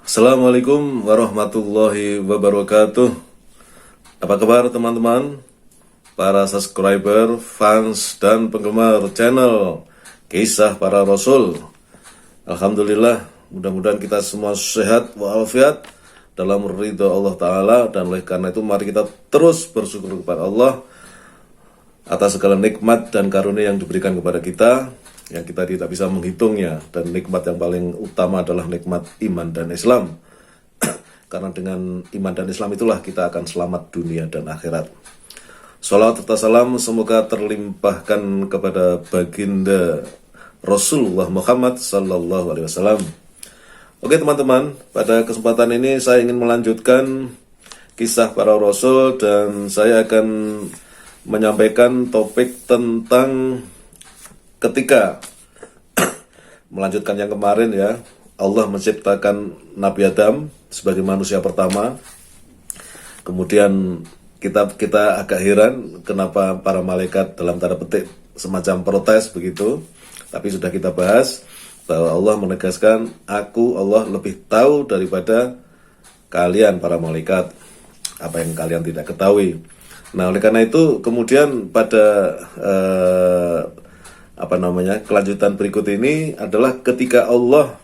Assalamualaikum warahmatullahi wabarakatuh. Apa kabar teman-teman, para subscriber, fans, dan penggemar channel Kisah Para Rasul? Alhamdulillah, mudah-mudahan kita semua sehat walafiat dalam ridha Allah Ta'ala. Dan oleh karena itu mari kita terus bersyukur kepada Allah atas segala nikmat dan karunia yang diberikan kepada kita, yang kita tidak bisa menghitungnya. Dan nikmat yang paling utama adalah nikmat iman dan Islam. Karena dengan iman dan Islam itulah kita akan selamat dunia dan akhirat. Salawat serta salam semoga terlimpahkan kepada baginda Rasulullah Muhammad sallallahu alaihi wasallam. Oke teman-teman, pada kesempatan ini saya ingin melanjutkan kisah para rasul, dan saya akan menyampaikan topik tentang ketika melanjutkan yang kemarin ya, Allah menciptakan Nabi Adam sebagai manusia pertama. Kemudian kita agak heran kenapa para malaikat dalam tanda petik semacam protes begitu. Tapi sudah kita bahas bahwa Allah menegaskan, aku Allah lebih tahu daripada kalian para malaikat, apa yang kalian tidak ketahui. Nah oleh karena itu kemudian pada kelanjutan berikut ini adalah ketika Allah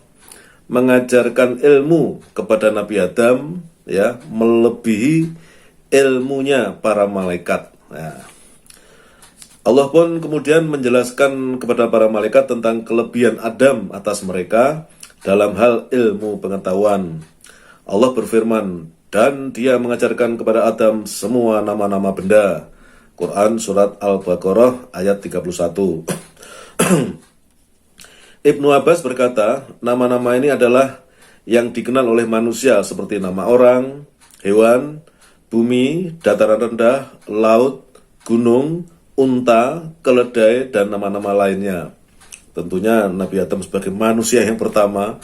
mengajarkan ilmu kepada Nabi Adam ya, melebihi ilmunya para malaikat. Nah, Allah pun kemudian menjelaskan kepada para malaikat tentang kelebihan Adam atas mereka dalam hal ilmu pengetahuan. Allah berfirman, dan dia mengajarkan kepada Adam semua nama-nama benda. Quran surat Al-Baqarah ayat 31. Ibnu Abbas berkata, nama-nama ini adalah yang dikenal oleh manusia seperti nama orang, hewan, bumi, dataran rendah, laut, gunung, unta, keledai, dan nama-nama lainnya. Tentunya Nabi Adam sebagai manusia yang pertama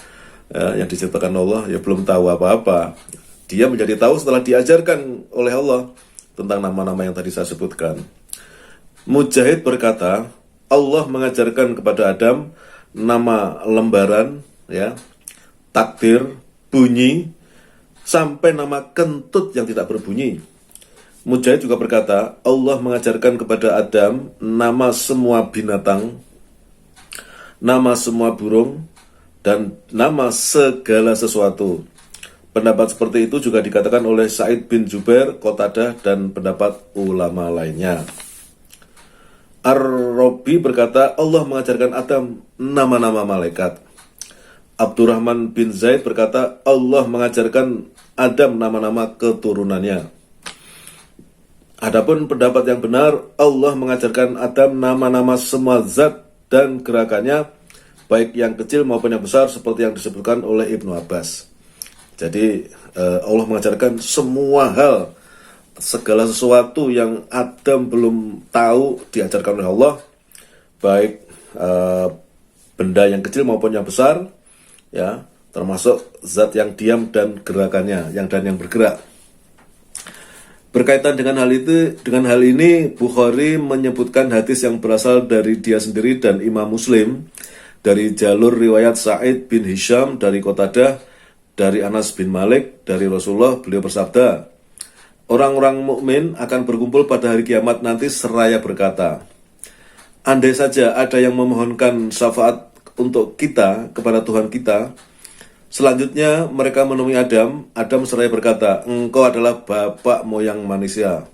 yang diciptakan Allah ya belum tahu apa-apa. Dia menjadi tahu setelah diajarkan oleh Allah tentang nama-nama yang tadi saya sebutkan. Mujahid berkata, Allah mengajarkan kepada Adam nama lembaran, ya, takdir, bunyi, sampai nama kentut yang tidak berbunyi. Mujahid juga berkata, Allah mengajarkan kepada Adam nama semua binatang, nama semua burung, dan nama segala sesuatu. Pendapat seperti itu juga dikatakan oleh Sa'id bin Jubair, Qatadah, dan pendapat ulama lainnya. Ar-Rabi berkata, Allah mengajarkan Adam nama-nama malaikat. Abdurrahman bin Zaid berkata, Allah mengajarkan Adam nama-nama keturunannya. Adapun pendapat yang benar, Allah mengajarkan Adam nama-nama semua zat dan gerakannya, baik yang kecil maupun yang besar, seperti yang disebutkan oleh Ibnu Abbas. Jadi Allah mengajarkan semua hal, segala sesuatu yang Adam belum tahu diajarkan oleh Allah, baik benda yang kecil maupun yang besar, ya, termasuk zat yang diam dan gerakannya, yang bergerak. Berkaitan dengan hal ini, Bukhari menyebutkan hadis yang berasal dari dia sendiri dan Imam Muslim dari jalur riwayat Sa'id bin Hisham dari Qatadah dari Anas bin Malik dari Rasulullah. Beliau bersabda, orang-orang mukmin akan berkumpul pada hari kiamat nanti seraya berkata, andai saja ada yang memohonkan syafaat untuk kita kepada Tuhan kita. Selanjutnya mereka menemui Adam. Adam seraya berkata, engkau adalah bapak moyang manusia.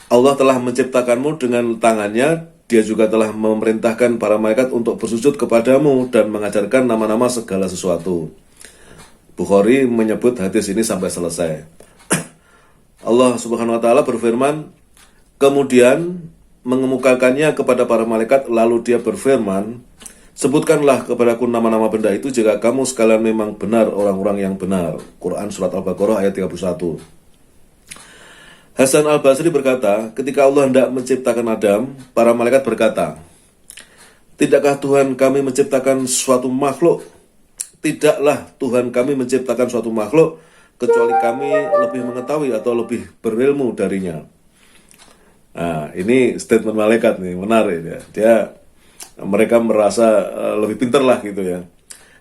Allah telah menciptakanmu dengan tangannya. Dia juga telah memerintahkan para malaikat untuk bersujud kepadamu dan mengajarkan nama-nama segala sesuatu. Bukhari menyebut hadis ini sampai selesai. Allah Subhanahu wa taala berfirman, kemudian mengemukakannya kepada para malaikat, lalu dia berfirman, sebutkanlah kepadaku nama-nama benda itu jika kamu sekalian memang benar orang-orang yang benar. Quran surat Al-Baqarah ayat 31. Hasan al-Basri berkata, ketika Allah hendak menciptakan Adam, para malaikat berkata, tidakkah Tuhan kami menciptakan suatu makhluk tidaklah Tuhan kami menciptakan suatu makhluk kecuali kami lebih mengetahui atau lebih berilmu darinya. Nah, ini statement malaikat nih, menarik ya. Mereka merasa lebih pintar lah gitu ya.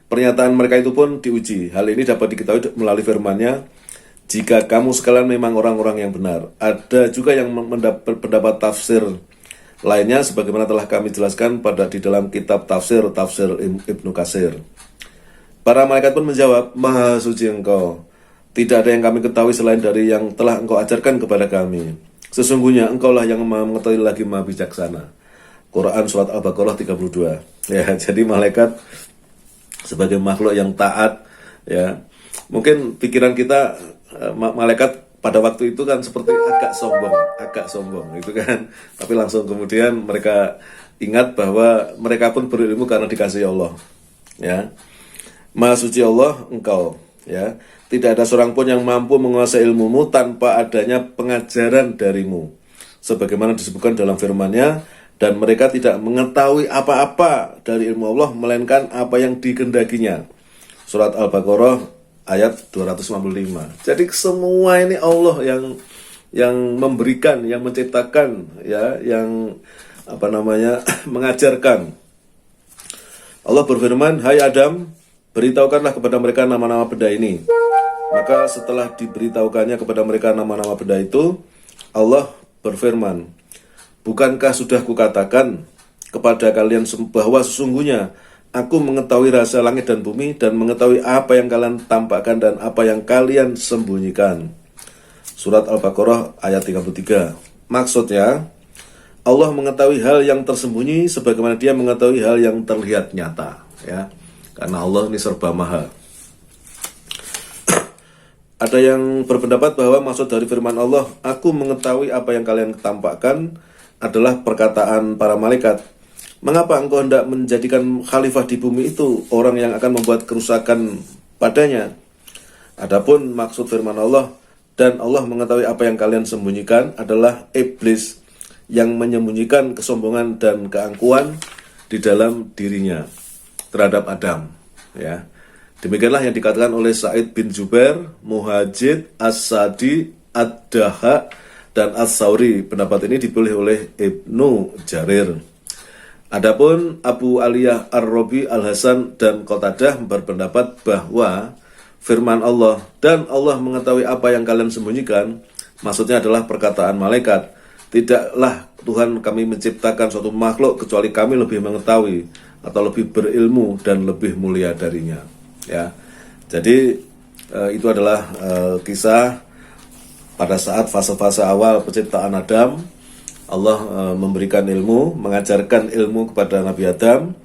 Pernyataan mereka itu pun diuji. Hal ini dapat diketahui melalui firman-Nya, jika kamu sekalian memang orang-orang yang benar. Ada juga yang mendapat tafsir lainnya sebagaimana telah kami jelaskan di dalam kitab tafsir Ibnu Katsir. Para malaikat pun menjawab, Maha suci Engkau. Tidak ada yang kami ketahui selain dari yang telah Engkau ajarkan kepada kami. Sesungguhnya Engkaulah yang Maha mengetahui lagi Maha bijaksana. Quran Surat Al-Baqarah 32. Ya, jadi malaikat sebagai makhluk yang taat, ya. Mungkin pikiran kita malaikat pada waktu itu kan seperti agak sombong gitu kan. Tapi langsung kemudian mereka ingat bahwa mereka pun berilmu karena dikasihi Allah. Ya. Maha suci Allah Engkau, ya. Tidak ada seorang pun yang mampu menguasai ilmumu tanpa adanya pengajaran darimu. Sebagaimana disebutkan dalam firman-Nya, dan mereka tidak mengetahui apa-apa dari ilmu Allah melainkan apa yang dikehendakinya. Surat Al-Baqarah ayat 255. Jadi semua ini Allah yang memberikan, yang menciptakan, ya, yang mengajarkan. Allah berfirman, "Hai Adam, beritahukanlah kepada mereka nama-nama benda ini." Maka setelah diberitahukannya kepada mereka nama-nama benda itu, Allah berfirman, "Bukankah sudah kukatakan kepada kalian bahwa sesungguhnya Aku mengetahui rahasia langit dan bumi dan mengetahui apa yang kalian tampakkan dan apa yang kalian sembunyikan." Surat Al-Baqarah ayat 33. Maksudnya, Allah mengetahui hal yang tersembunyi sebagaimana Dia mengetahui hal yang terlihat nyata, ya. Karena Allah ini serba maha. Ada yang berpendapat bahwa maksud dari firman Allah, "Aku mengetahui apa yang kalian tampakkan," adalah perkataan para malaikat. Mengapa engkau hendak menjadikan khalifah di bumi itu orang yang akan membuat kerusakan padanya? Adapun maksud firman Allah, "Dan Allah mengetahui apa yang kalian sembunyikan," adalah iblis yang menyembunyikan kesombongan dan keangkuhan di dalam dirinya terhadap Adam, ya. Demikianlah yang dikatakan oleh Sa'id bin Jubair, Muhajid, As-Sadi, Ad-Daha, dan As-Sauri. Pendapat ini dipilih oleh Ibnu Jarir. Adapun Abu Aliyah Ar-Rabi, Al-Hasan, dan Qatadah berpendapat bahwa firman Allah, "Dan Allah mengetahui apa yang kalian sembunyikan," maksudnya adalah perkataan malaikat. Tidaklah Tuhan kami menciptakan suatu makhluk kecuali kami lebih mengetahui atau lebih berilmu dan lebih mulia darinya, ya. Jadi itu adalah kisah pada saat fase-fase awal penciptaan Adam. Allah memberikan ilmu, mengajarkan ilmu kepada Nabi Adam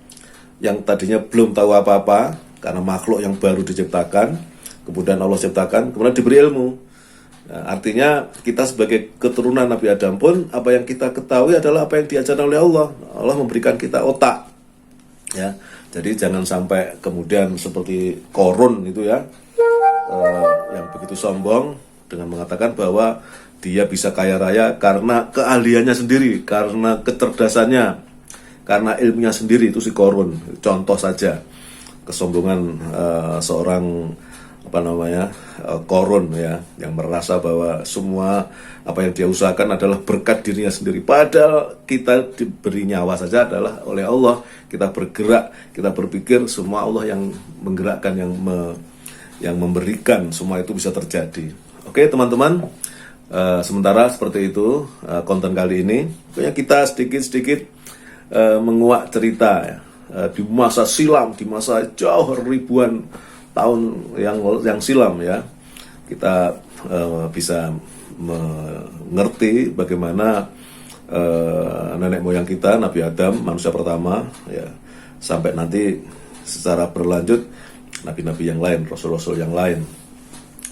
yang tadinya belum tahu apa-apa karena makhluk yang baru diciptakan. Kemudian Allah ciptakan, kemudian diberi ilmu. Nah, artinya kita sebagai keturunan Nabi Adam pun apa yang kita ketahui adalah apa yang diajarkan oleh Allah. Allah memberikan kita otak, ya. Jadi jangan sampai kemudian seperti Korun itu, ya, yang begitu sombong dengan mengatakan bahwa dia bisa kaya raya karena keahliannya sendiri, karena kecerdasannya, karena ilmunya sendiri. Itu si Korun, contoh saja kesombongan seorang Korun, ya, yang merasa bahwa semua apa yang dia usahakan adalah berkat dirinya sendiri. Padahal kita diberi nyawa saja adalah oleh Allah. Kita bergerak, kita berpikir, semua Allah yang menggerakkan, yang memberikan, semua itu bisa terjadi. Oke teman-teman, sementara seperti itu konten kali ini. Pokoknya kita sedikit-sedikit menguak cerita, ya, di masa silam, di masa jauh ribuan tahun yang silam, ya. Kita bisa mengerti bagaimana nenek moyang kita, Nabi Adam, manusia pertama, ya, sampai nanti secara berlanjut nabi-nabi yang lain, rasul-rasul yang lain.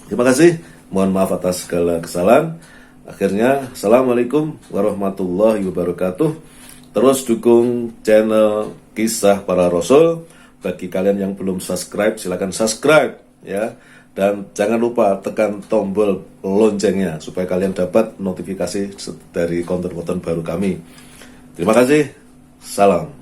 Terima kasih, mohon maaf atas segala kesalahan. Akhirnya, assalamualaikum warahmatullahi wabarakatuh. Terus dukung channel Kisah Para Rasul. Bagi kalian yang belum subscribe, silakan subscribe, ya. Dan jangan lupa tekan tombol loncengnya supaya kalian dapat notifikasi dari konten-konten baru kami. Terima kasih. Salam.